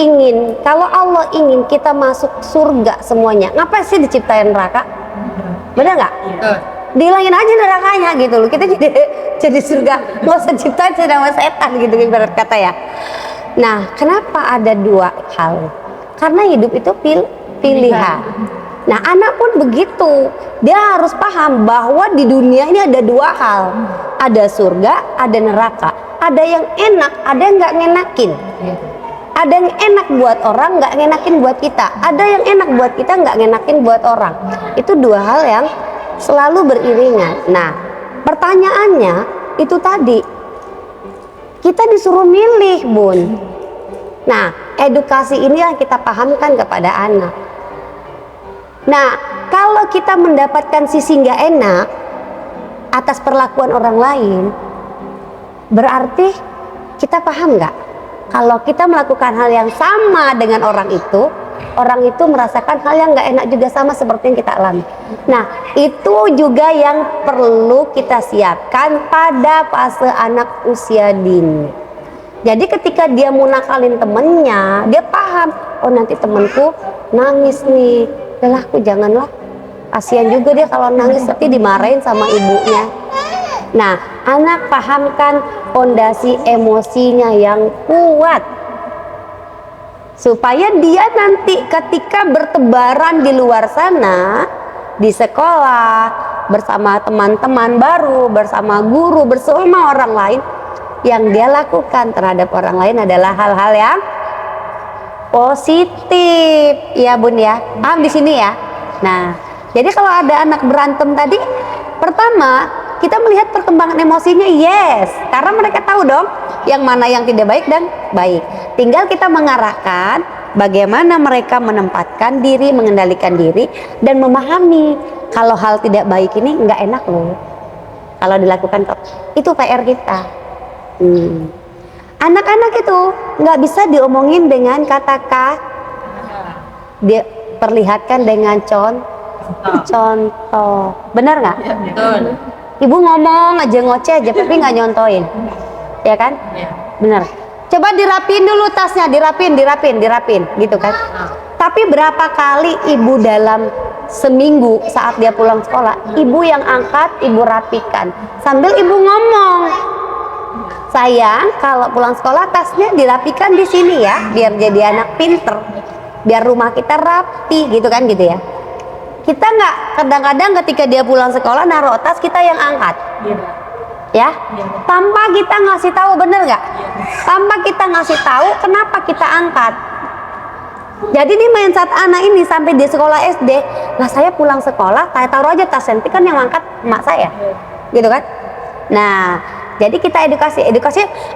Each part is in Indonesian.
ingin, kalau Allah ingin kita masuk surga semuanya, ngapain sih diciptain neraka? Bener nggak? Dihilangin aja nerakanya gitu loh, kita jadi surga, nggak usah ciptain sama setan gitu ibarat kata ya. Nah, kenapa ada dua hal? Karena hidup itu pilihan. Nah, anak pun begitu, dia harus paham bahwa di dunia ini ada dua hal, ada surga, ada neraka, ada yang enak, ada yang nggak ngenakin. Ada yang enak buat orang, nggak ngenakin buat kita. Ada yang enak buat kita, nggak ngenakin buat orang. Itu dua hal yang selalu beriringan. Nah, pertanyaannya itu tadi, kita disuruh milih, Bun. Nah, edukasi ini yang kita pahamkan kepada anak. Nah, kalau kita mendapatkan sisi nggak enak atas perlakuan orang lain, berarti kita paham nggak? Kalau kita melakukan hal yang sama dengan orang itu merasakan hal yang nggak enak juga sama seperti yang kita alami. Nah, itu juga yang perlu kita siapkan pada fase anak usia dini. Jadi ketika dia mau nakalin temennya, dia paham, oh nanti temenku nangis nih, udahlah aku janganlah, kasihan juga dia kalau nangis nanti dimarahin sama ibunya. Nah, anak pahamkan fondasi emosinya yang kuat supaya dia nanti ketika bertebaran di luar sana, di sekolah, bersama teman-teman baru, bersama guru, bersama orang lain, yang dia lakukan terhadap orang lain adalah hal-hal yang positif, ya Bun ya. Paham di sini ya? Nah, jadi kalau ada anak berantem tadi, pertama kita melihat perkembangan emosinya, yes, karena mereka tahu dong yang mana yang tidak baik dan baik. Tinggal kita mengarahkan bagaimana mereka menempatkan diri, mengendalikan diri, dan memahami kalau hal tidak baik ini nggak enak loh kalau dilakukan. Itu PR kita. Anak-anak itu nggak bisa diomongin dengan kata-kata, dia perlihatkan dengan contoh. Benar nggak? Ya, betul. Ibu ngomong aja, ngoceh aja, tapi nggak nyontoin, ya kan? Ya. Bener. Coba dirapin dulu tasnya, dirapin, gitu kan? Tapi berapa kali ibu dalam seminggu saat dia pulang sekolah, ibu yang angkat, ibu rapikan, sambil ibu ngomong, sayang, kalau pulang sekolah tasnya dirapikan di sini ya, biar jadi anak pinter, biar rumah kita rapi, gitu kan, gitu ya. Kita nggak, kadang-kadang ketika dia pulang sekolah naruh tas, kita yang angkat, ya, tanpa kita ngasih tahu, bener nggak? Tanpa kita ngasih tahu kenapa kita angkat. Jadi di mindset anak ini sampai di sekolah SD, nah saya pulang sekolah, saya taruh aja tas, nanti kan yang angkat emak saya, gitu kan? Nah, jadi kita edukasi,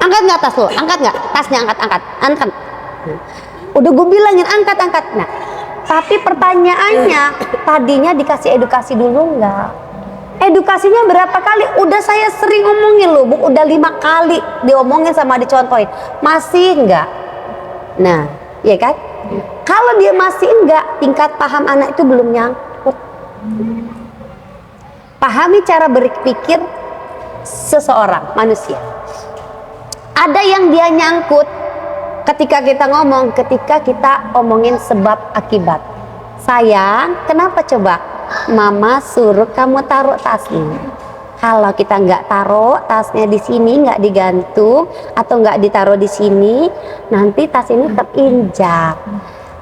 angkat nggak tas lo, angkat nggak tasnya, angkat. Udah gue bilangin angkat. Nah, tapi pertanyaannya, tadinya dikasih edukasi dulu nggak? Edukasinya berapa kali? Udah saya sering ngomongin loh, Bu, udah 5 kali diomongin sama dicontohin, masih nggak? Nah, ya kan? Kalau dia masih enggak, tingkat paham anak itu belum nyangkut. Pahami cara berpikir seseorang, manusia. Ada yang dia nyangkut ketika kita ngomong, ketika kita omongin sebab akibat. Sayang, kenapa coba? Mama suruh kamu taruh tasnya. Kalau kita nggak taruh tasnya di sini, nggak digantung atau nggak ditaruh di sini, nanti tas ini terinjak.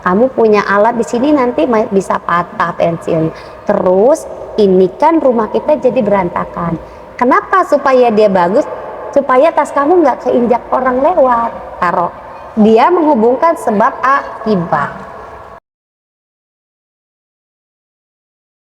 Kamu punya alat di sini nanti bisa patah pensil. Terus ini kan rumah kita jadi berantakan. Kenapa? Supaya dia bagus, supaya tas kamu nggak keinjak orang lewat. Taruh. Dia menghubungkan sebab akibat.